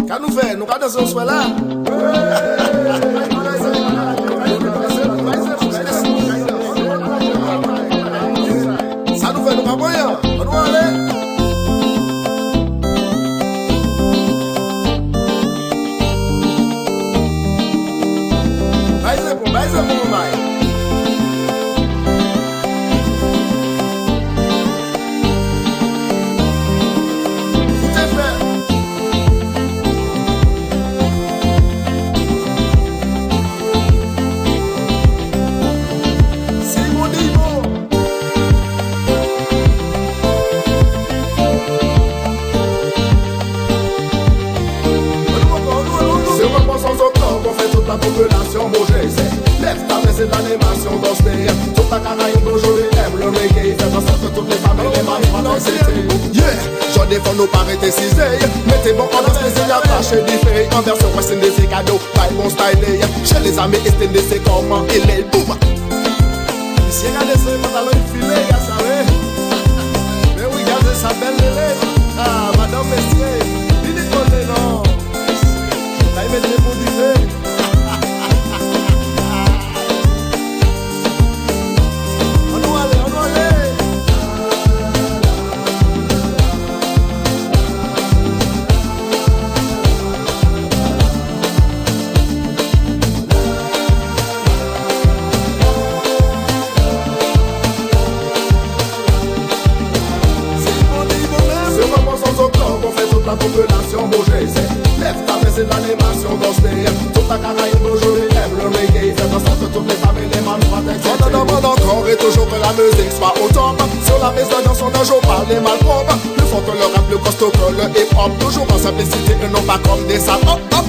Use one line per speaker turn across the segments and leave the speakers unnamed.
Qu'à nous faire, nous regardons ce soir là. Ça nous fait, nous pas moyen. On doit aller. Baise bon, Mike.
La population bouge, lève ta main, c'est de l'animation dans ce pays. Toute la Caraïbe aujourd'hui aime le reggae. Fais en sorte que toutes les femmes et les maris soient excitées. Yeah, j'en défends nos parents décisés. Mettez bon en danse, les signes attachés d'effet. En version western des cadeaux, taille bon stylé. Chez les amis extendés, c'est comment il est. Boum!
Si regardez ce pantalon filé, y'a ça, oui. Mais oui, regardez sa belle lélé. Ah, madame Messier, il est collé, non. Là, il met les bons du fait.
La population bouge, lève ta main, c'est de l'animation dans ce pays. Toute la Caraïbe aujourd'hui aime le reggae. Fais en sorte que toutes les femmes et les mâles soient excitées. On en demande encore et toujours que la musique soit au top. Sur la maison dans son âge, on parle des malpropres. Plus fort que le rap, plus costaud que le hip-hop. Toujours en simplicité et non pas comme des salles. Hop, hop.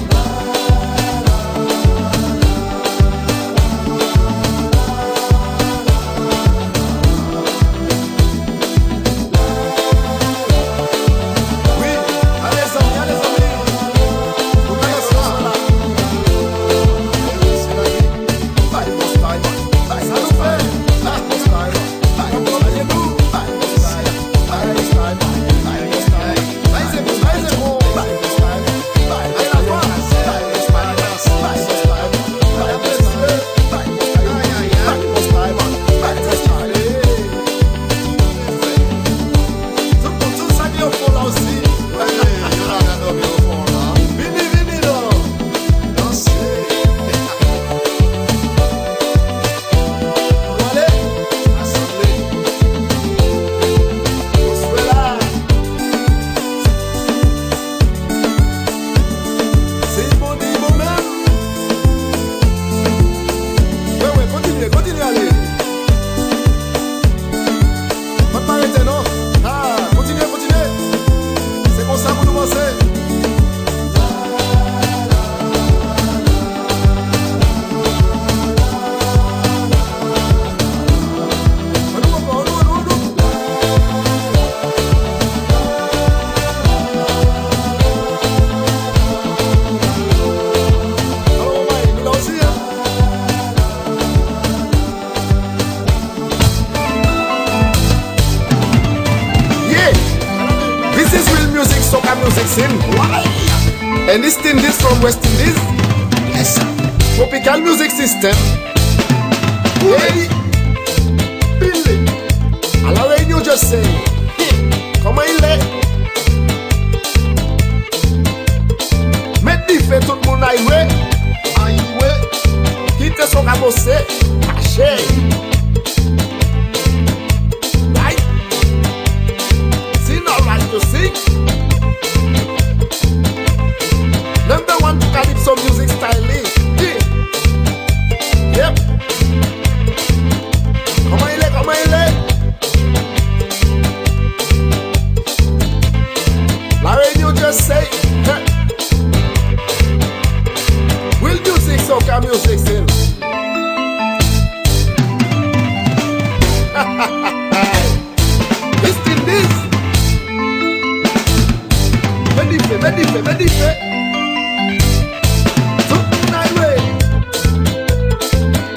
And this thing is from West Indies. Yes, tropical music system. Hey, Billy. À la Réunion, je sais. Comment il est? Mettez fait tout le monde aïe. Quitte son rabossé. Caché. Right? C'est not right to sing. Number one to Calypso music stylist. Yeah. Yep. Comment il est, comment il est? La Réunion just say, hey. Will music, soca music still. Listen this. Medife.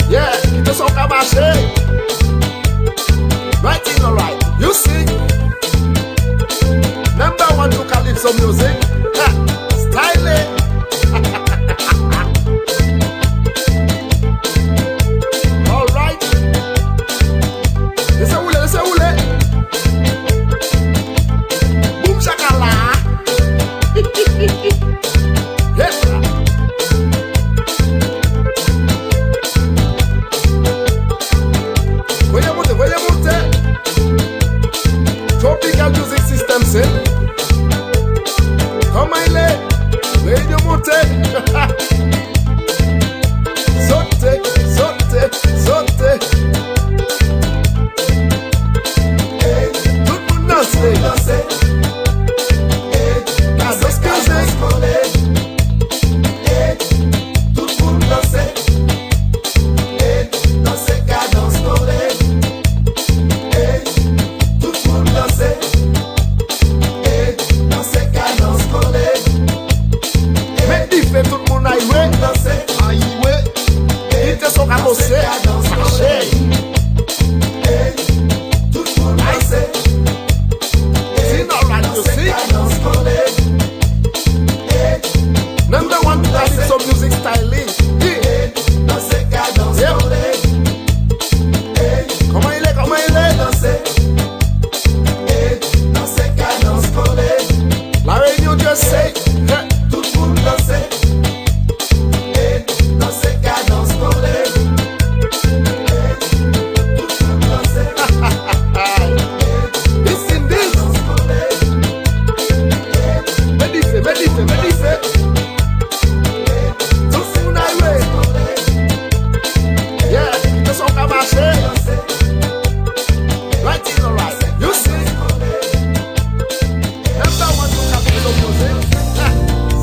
Yeah, it is soca marché. Right in, alright. You sing. some music. Ha, styling. All right. Laissez rouler, laissez rouler. Boum chakala. Yes. Voyez monter, voyez monter. Tropical Music System, c'est. Comment il est? Voyez monter. Sauter, sauter, sauter. Hey, tout le monde danser. Hey, la danse musique. Hey, tout le monde danser. Hey, danser cadence collée. Hey, tout le monde danser. Hey, danser cadence collée. Mais il fait tout le monde aïe danser. Aïe ouais. Il te sont cabossés. Marcher. Hey, tout le monde danser. Sinon la musique. Number one trading some music styling. Yeah. Yep. Comment il est, comment il est? La Réunion, Dieu sait.
Tout le monde danser. Et danser cadence collée. Tout le monde danser.
Listen this. Médifé, médifé, médifé. Tout le monde aïe. Yeah, ils sont qu'à marcher. Right in the right. You see? Number one to capture the music.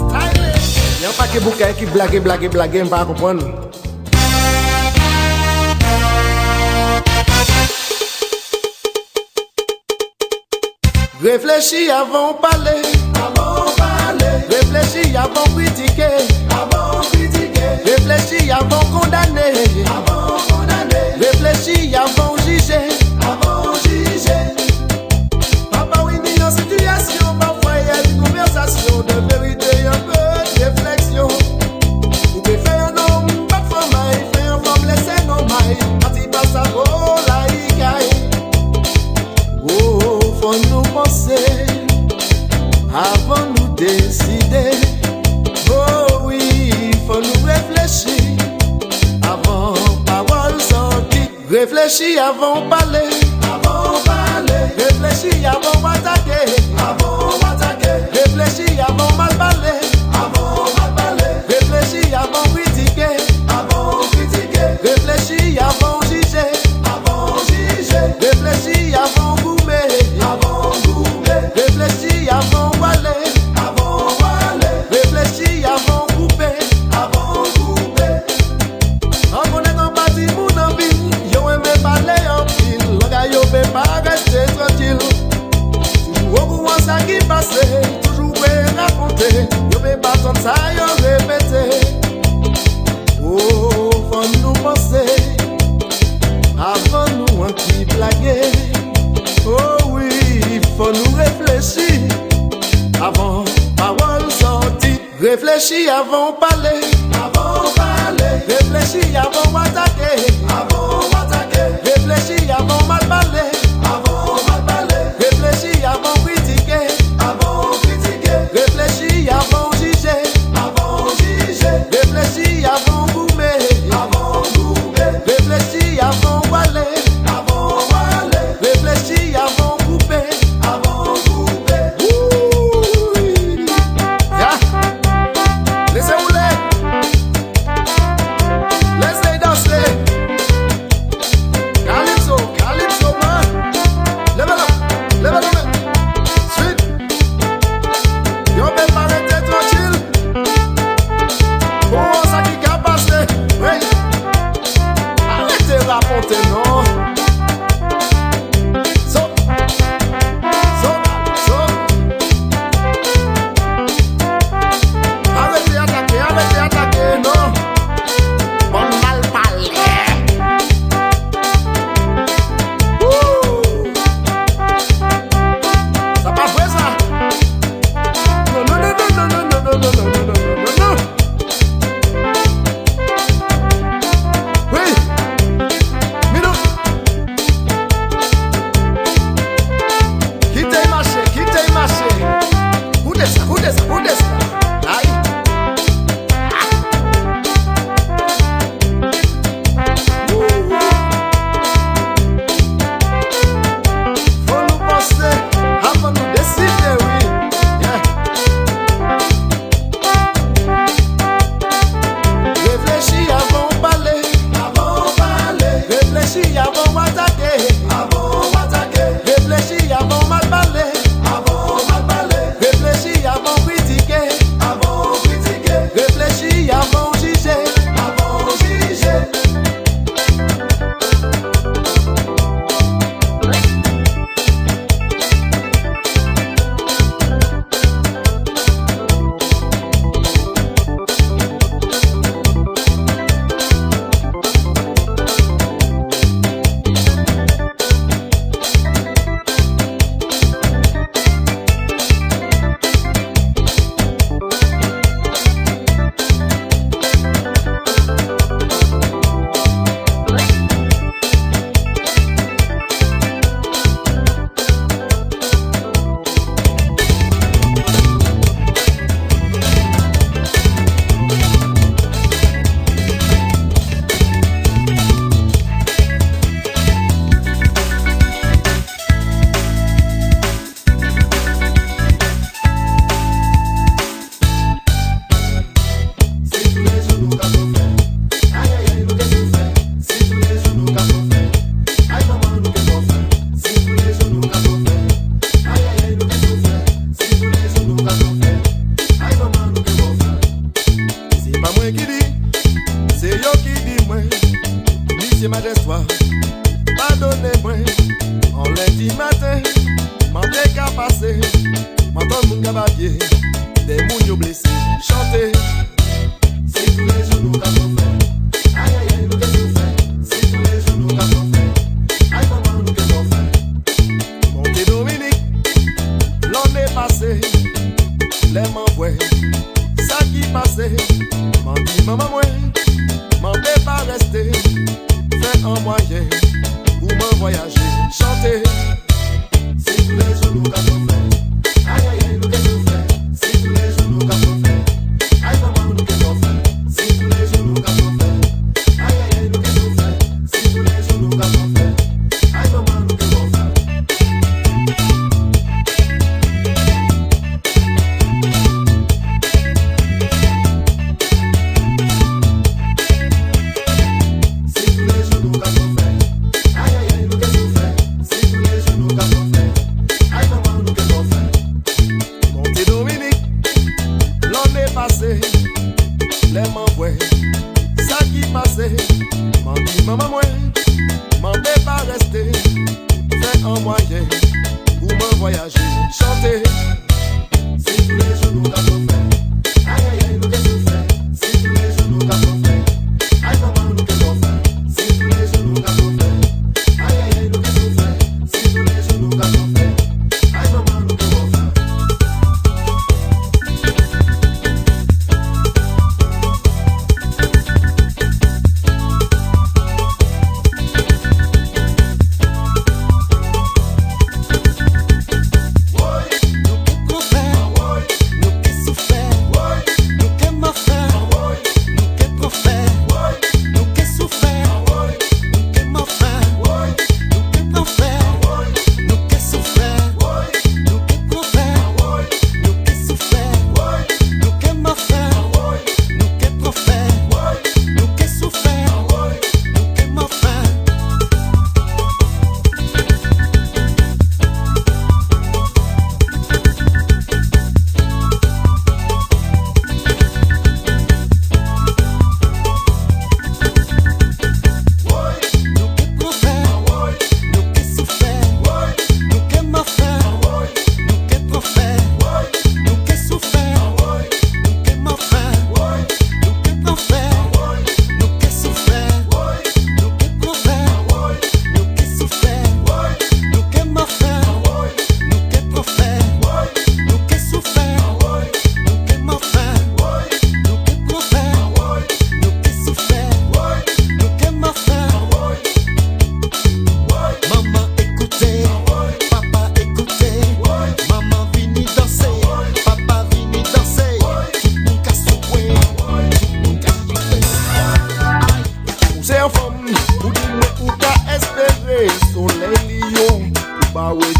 Styling. Y'a pas que bouquet qui blague, blague, blague, on va comprendre. Réfléchis avant de parler. Réfléchis avant de critiquer. Réfléchis avant de condamner. Réfléchis avant de juger. Papa, oui, mis en situation, parfois il y a une conversation de vérité, un peu de réflexion. Vous pouvez faire un homme, pas de femme, faire un femme, laisser nos mailles. Quand il passe à vos laïcailles. Oh, faut nous penser avant nous décider. Oh oui, faut nous réfléchir avant parole sortie. Réfléchis avant parler. Réfléchis avant attaquer. Réfléchis avant mal parler. Réfléchis avant critiquer. Réfléchis avant juger. Réfléchis avant goumer. Réfléchis avant waller. Réfléchis avant couper. En connaissant pas si mon envie, yo aimé parler en pile. Le gars yo peut pas rester tranquille. Toujours au courant ça qui passe, toujours prêt raconter. Yo peut pas attendre ça, yo répéter. Oh, faut nous penser avant nous un petit blaguer. Oh oui, faut nous réfléchir avant parole sortie. Réfléchis avant parler. Réfléchis avant attaquer. Réfléchis avant mal parler. Réfléchis avant critiquer. Réfléchis avant juger. Réfléchis avant goumer. Réfléchis avant waller. Réfléchis avant couper. Ouh. Yeah. Laissez rouler. Laissez danser. passé, m'entend le monde gababier, des mouns yo blessés, chanter.
C'est tous les jours nous qu'avons fait. Aïe aïe aïe, nous qu'est-ce fait. C'est tous les jours nous qu'avons fait. Aïe maman, nous qu'est-ce fait.
Monté Dominique, l'année passée, les m'envoie, ça qui passait, m'en dit maman moi, m'en vais pas rester, fais un moyen, pour m'en voyager, chanter.
C'est tous les jours nous qu'avons fait. Aïe aïe aïe, nous qu'est-ce fait. C'est tous les jours nous qu'avons fait. Aïe maman, nous qu'est-ce fait. C'est tous les jours nous qu'avons fait. Aïe aïe aïe, nous qu'est-ce fait. C'est tous les jours nous qu'avons fait. Aïe maman, nous qu'est-ce fait. C'est tous les jours nous qu'avons fait. Aïe aïe aïe, nous qu'est-ce fait. C'est tous les jours nous qu'avons fait. Aïe maman, nous qu'est-ce fait.
Monté Dominique, l'année passée, les m'envoie, ça qui passait, m'en dit maman moi, m'en vais pas rester, fais un moyen, pour m'en voyager, chanter.
C'est tous les jours nous qu'avons fait. Aïe aïe aïe, nous qu'est-ce fait. C'est tous les jours nous qu'avons fait. Aïe maman, nous qu'est-ce fait. C'est tous les jours nous qu'avons fait. Aïe aïe aïe, nous qu'est-ce fait. C'est tous les jours nous qu'avons fait. Aïe maman, nous qu'est-ce fait.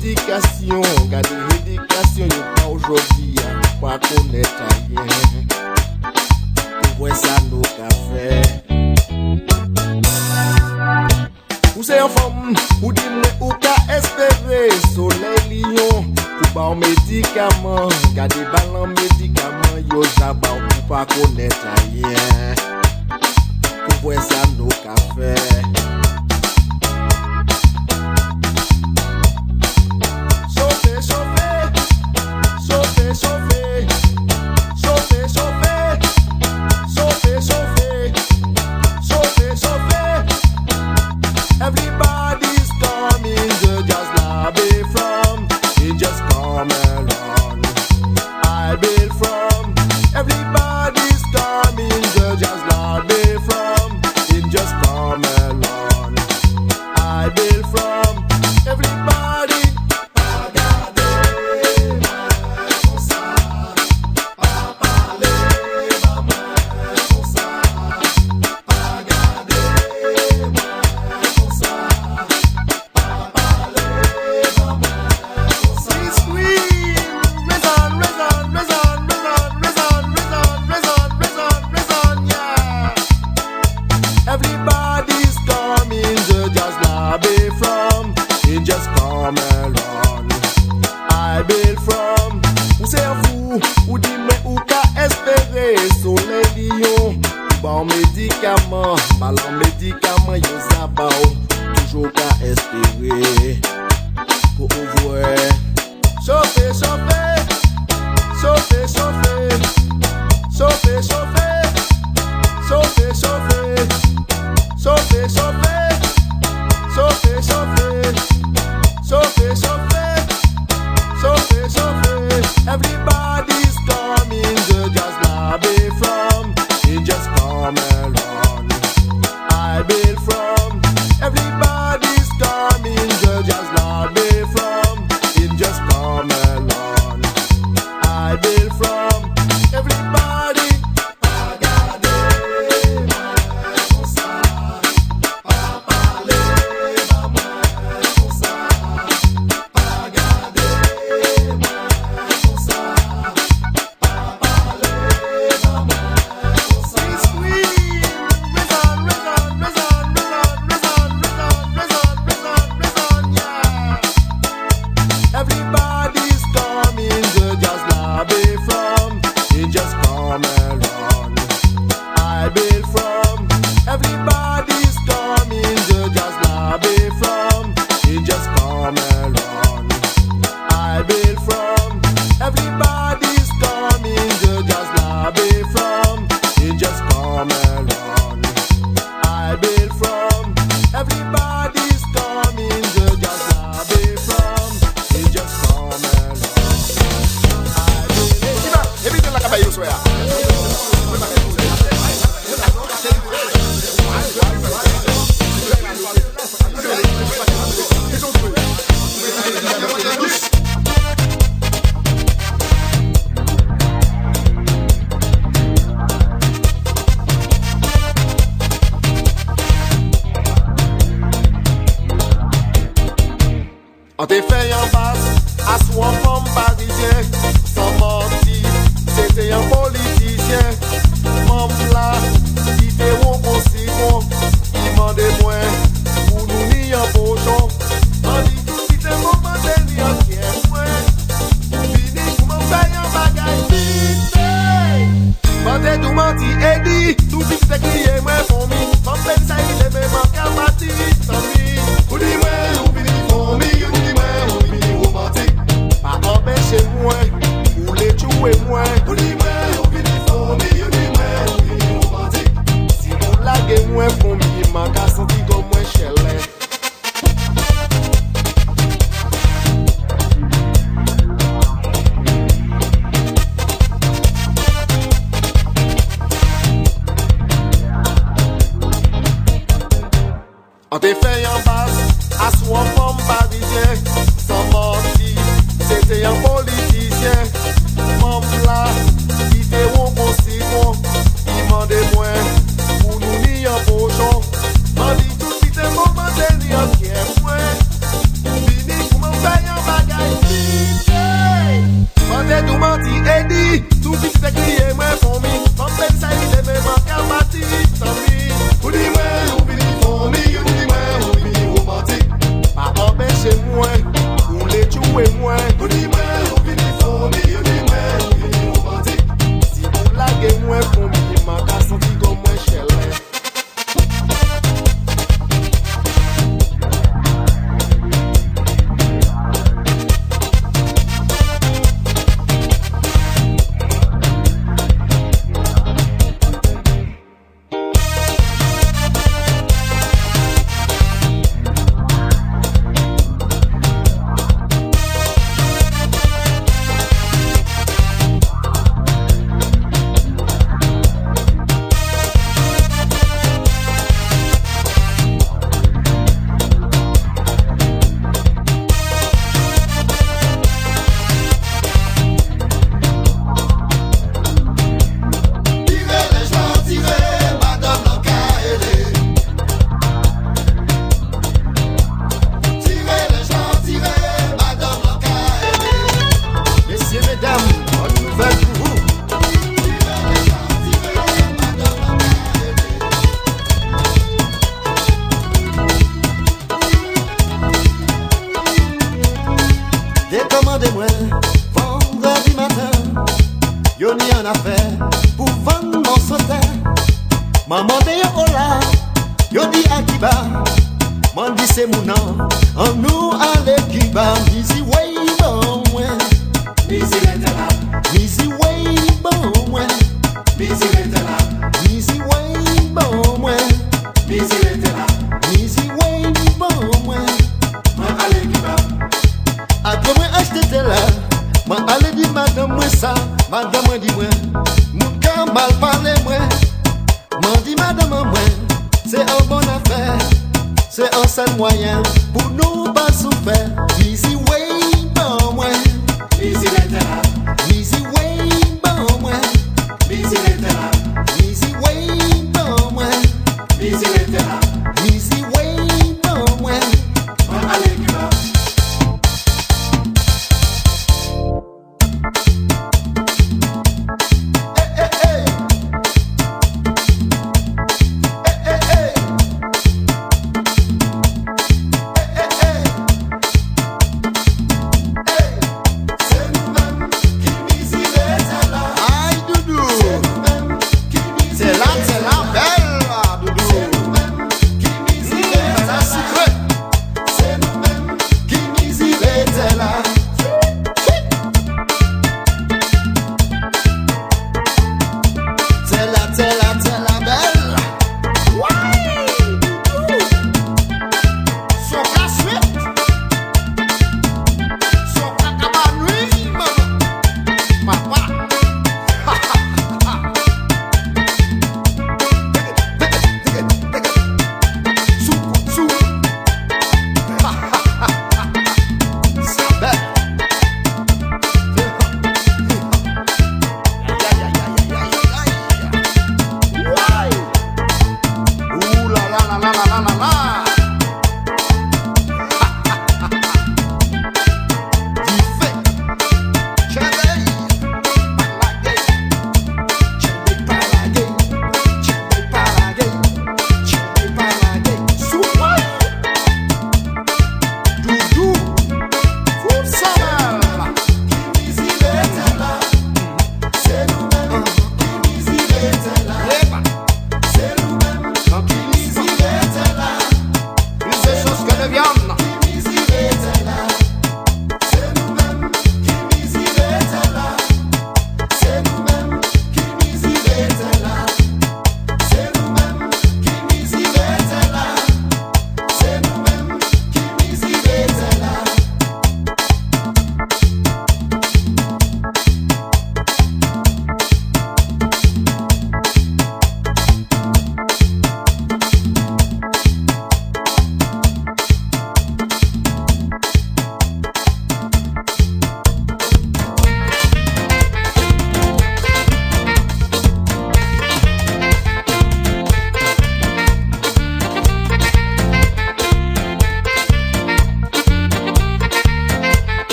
Éducation, garder l'éducation, y'a pas aujourd'hui, pas connaître rien. Pour voir ça, nous qu'a fait. Ou c'est un femme, ou dis-moi, ou qu'a espéré, soleil lion, pour pas un médicament, garder ballon médicament, yo j'abba, pour pas connaître rien. Pour voir ça, nous qu'a fait. Everybody's coming to just lobby from. It just come along. I build from. Everybody's coming to just lobby from. It just come along. I build from. Everybody. Everybody's coming to just lobby from. It just come along. I build from. Ou c'est vous, ou dis-moi ou qu'a espéré. Soleil lion, bon médicament. Ballon médicament, yo zabao. Toujours qu'a espéré. Pour ouvrir. On te fait en basse, à soi femme parisien, sans mentir, c'était un politicien. Mon plat, il était bon aussi bon, il m'en démoin, pour nous ni en pochon. On dit tout si t'es moment de ni en pierre, fini pour m'en faire un bagage vite. Quand t'es tout menti, Eddie, tout vite c'est crié, moi, pour moi, mon père, ça il est même en capacité, tant pis.
Ou dis-moi, ou fini pour moi, ou dis-moi, ou fini romantique.
Pas empêcher moi, ou les tuer moi.
Ou dis-moi, ou fini pour moi, ou dis-moi, ou fini romantique.
Si vous laguez moi pour moi, m'en qu'à sentir comme moi chez les. On te fait en basse, à soi femme parisien, sans mentir, c'était un politicien. Mon plat, il était bon aussi bon, il m'en démoin, pour nous ni en pochon. On dit tout si t'es moment de ni en pierre, fini pour m'en faire un bagage vite. Quand t'es tout menti, Eddie, tout vite c'est crié, moi pour moi, mon père ça il est même en capacité, tant pis.
Ou dis-moi, ou fini pour moi, ou dis-moi, ou fini romantique.
Pas empêcher moi, ou les tuer moi.
Ou dis-moi, ou fini pour moi, ou dis-moi, ou fini romantique.
Si vous laguez moi pour moi, m'en qu'à sentir comme moi chez les. Messieurs, mesdames, bonne nouvelle pour vous. Décommandez-moi vendredi matin, yo ni en affaire pour vendre mon sautin. Maman de yo hola, yo di Akiba, man di c'est mon nom, en nous à l'équiba, misi way bon ouais.
Busy Letala,
Easy way bon ouais,
busy Letala,
easy way bon ouais,
busy Letala.
easy way bon ouais.
Moi allez qui va,
Après moi acheter tel là, moi aller dire madame moi ça, madame moi dit moi, nous quand mal parler moi, moi dit madame moi, c'est un bon affaire, c'est un seul moyen pour nous pas souffrir. Easy way bon ouais,
busy Letala,
easy way bon ouais,
busy Letala,
easy way bon ouais,
busy Letala.
easy way bon ouais.
Moi allez qui va,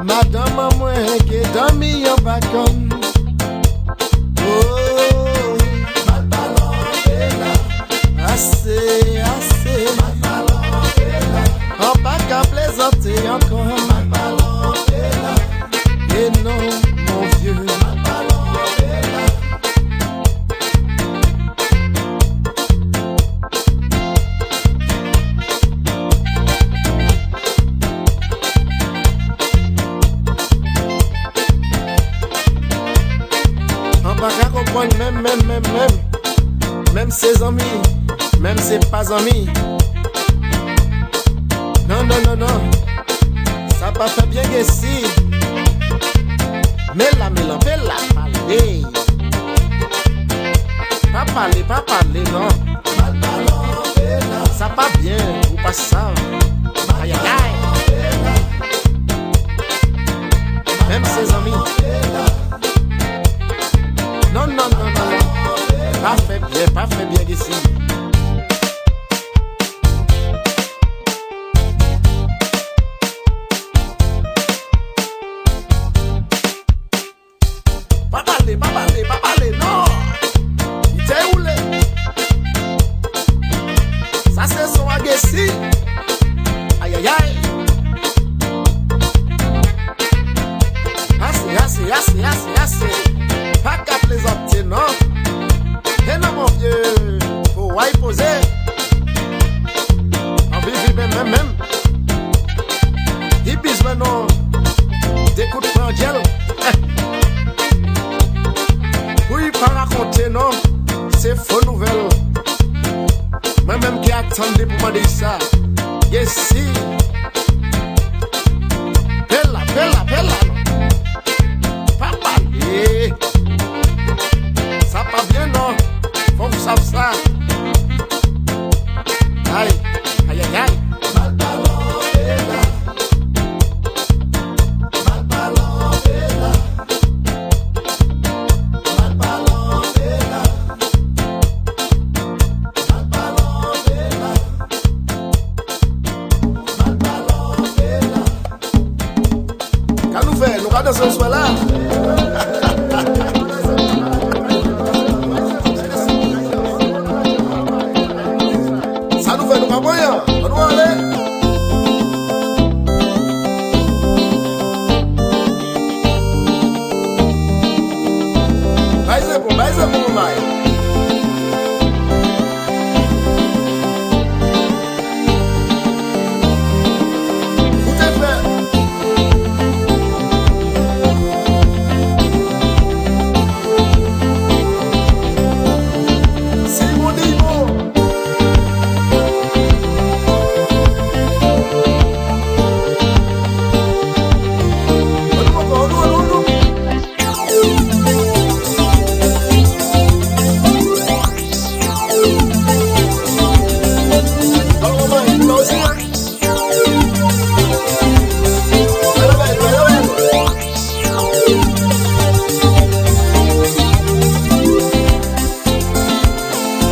Madame moi qui dormi en bacon. Oh,
mal ballon est là.
assez, assez.
Mal ballon est là.
On pas qu'à plaisanter encore.
Mal ballon est là.
Et non, mon vieux.
Mal ballon est là.
On pas qu'à comprendre même ses amis, même ses pas amis. Non, non, non, non, ça pas fait bien que si. Mais la, parler. Pas parler, non.
Mal ballon est là.
Ça pas bien, ou pas ça. Aïe, aïe, aïe. Même ses amis. Non, non, non, non. Pas fait bien ici. Pas parler, non. Il t'est roulé. Ça c'est son agressif. Aïe, aïe, aïe. Assez. Pas qu'à plaisanter, non. Et non, mon vieux, faut y poser. En vivre même. Il besoin, non. Des coups de prandiel. Oui, pas raconter, non. C'est faux nouvelle. Moi-même qui attendais pour m'en dire ça. Yes, si. Bella. Pas parler. Ça pas bien, non. Faut que vous sachiez ça. Aïe.
Mal ballon est là. Mal ballon est là. Mal ballon est là. Mal ballon est là. Mal ballon est là.
Qu'est-ce que nous faisons? Nous regardons ce soir là. Ça nous fait, nous pas moyen. On doit aller. Baisez pour moi. Vous t'es fait. C'est mon niveau.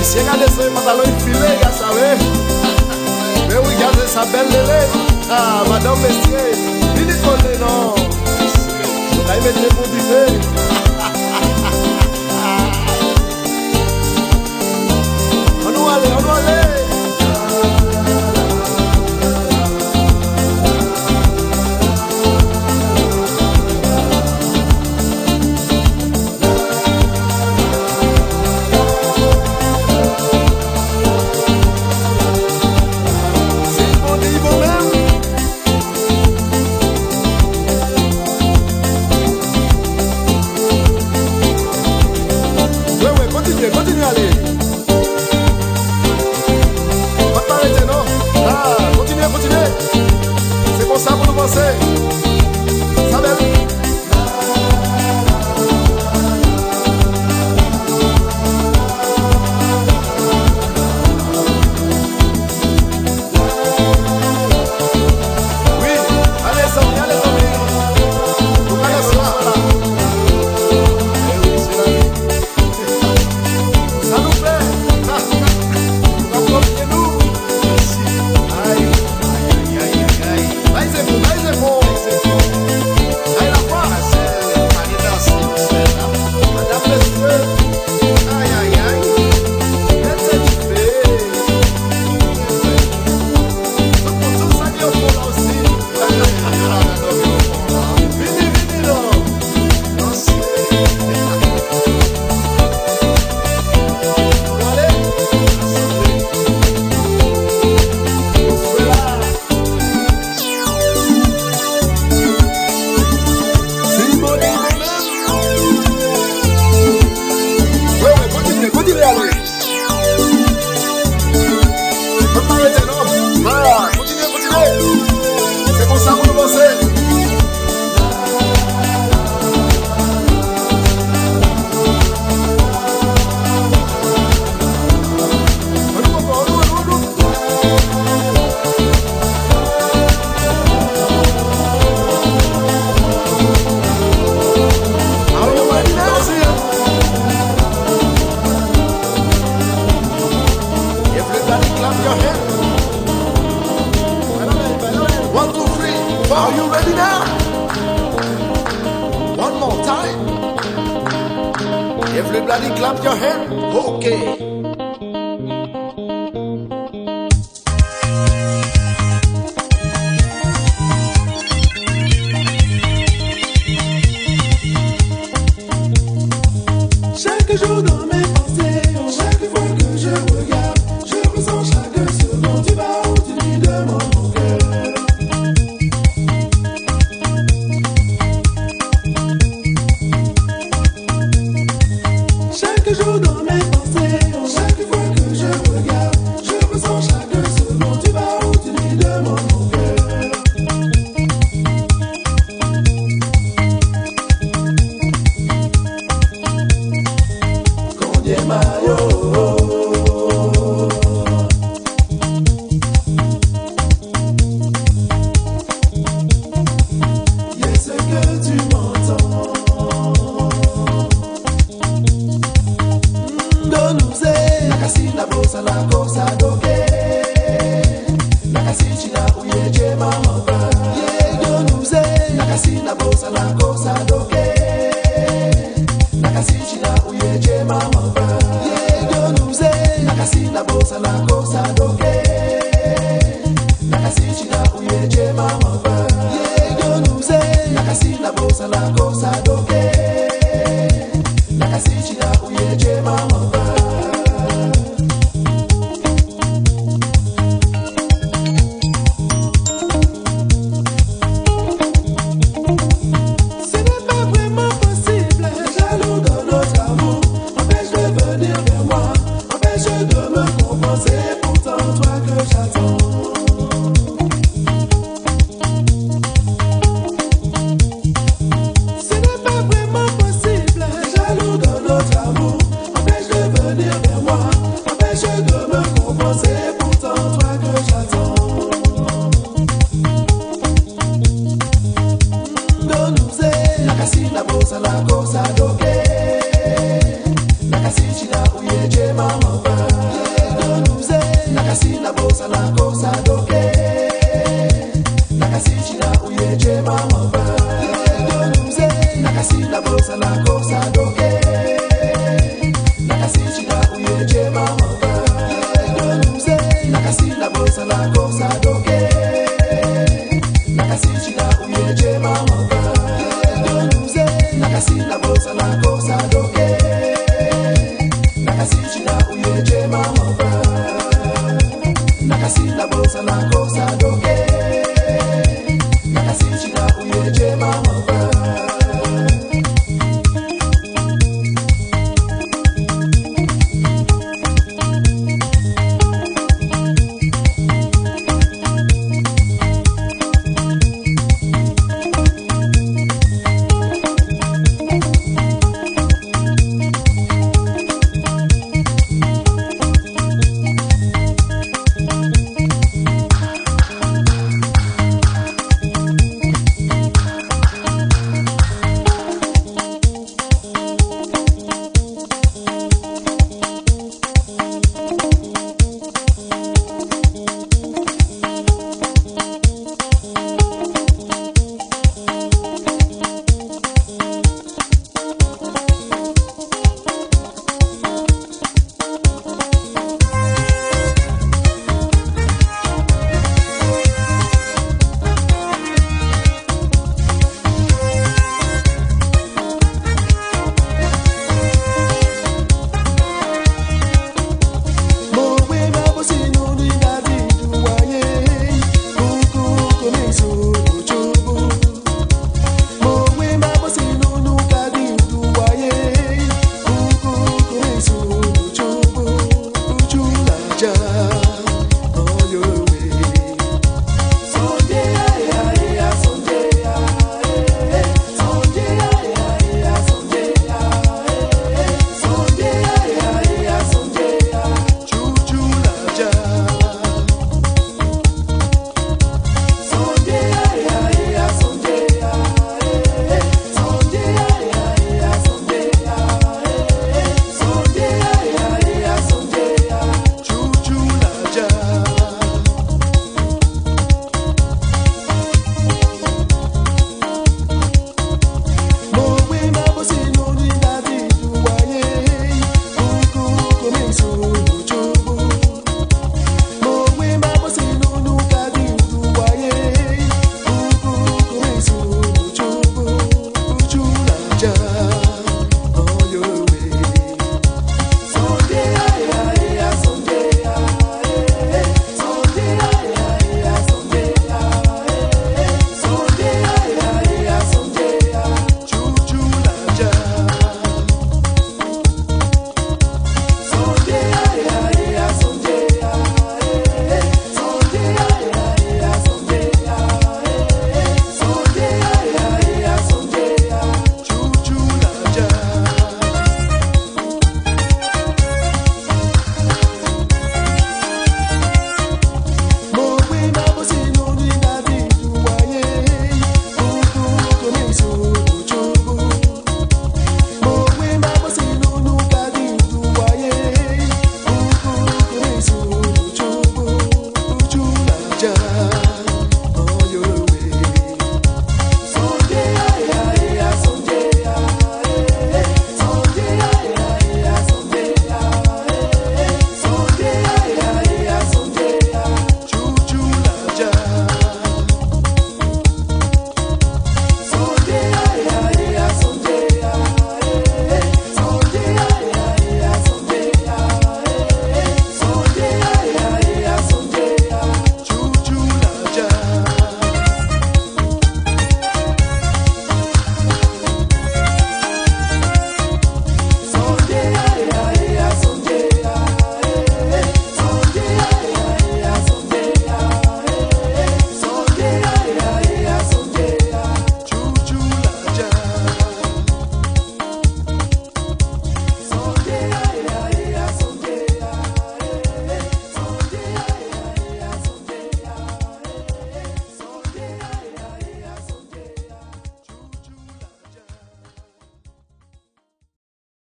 Si regardez ce pantalon enfilé, gars, ça va. Mais oui, regardez sa belle lélé. Ah, madame Messier, il dit qu'on est non. On va y mettre pour buffet. On doit aller. C'est mon niveau même. now. One more time. Everybody clap your hand. Okay.
Chaque jour dans mes pensées, chaque fois que je regarde, je ressens chaque seconde du bas ou du nuit de mon cœur. Chaque jour dans mes pensées, chaque fois que je regarde, je ressens chaque seconde du bas ou du nuit de mon cœur. Est-ce que tu m'entends? Donouze, nakasi na bosa la cosa doke. Nakasi china uye je mama ba. Donouze, nakasi na bosa la cosa doke. Nakasi china uye je mama ba. Donouze, nakasi na bosa la cosa doke. Nakasi china uye je mama ba. Donouze, nakasi na bosa la cosa doke. Nakasi china uye je mama ba. Ce n'est pas vraiment possible, jaloux de notre amour. Empêche de venir vers moi, empêche de me comprendre. C'est pourtant toi que j'attends. Ce n'est pas vraiment possible, jaloux de notre amour. Empêche de venir vers moi, empêche de me comprendre. C'est pourtant toi que j'attends. Donouze, nakasi na bosa la cosa doke. Nakasi china uye je mama ba. Donouze, nakasi na bosa la cosa doke. Nakasi china uye je mama ba. Donouze, nakasi na bosa la cosa doke. Nakasi china uye je mama ba. Donouze, nakasi na bosa la cosa doke. Nakasi china uye je mama ba. Donouze, nakasi na bosa la cosa doke. Nakasi china uye je mama ba. Nakasi na bosa la cosa doke. Nakasi china uye je mama ba.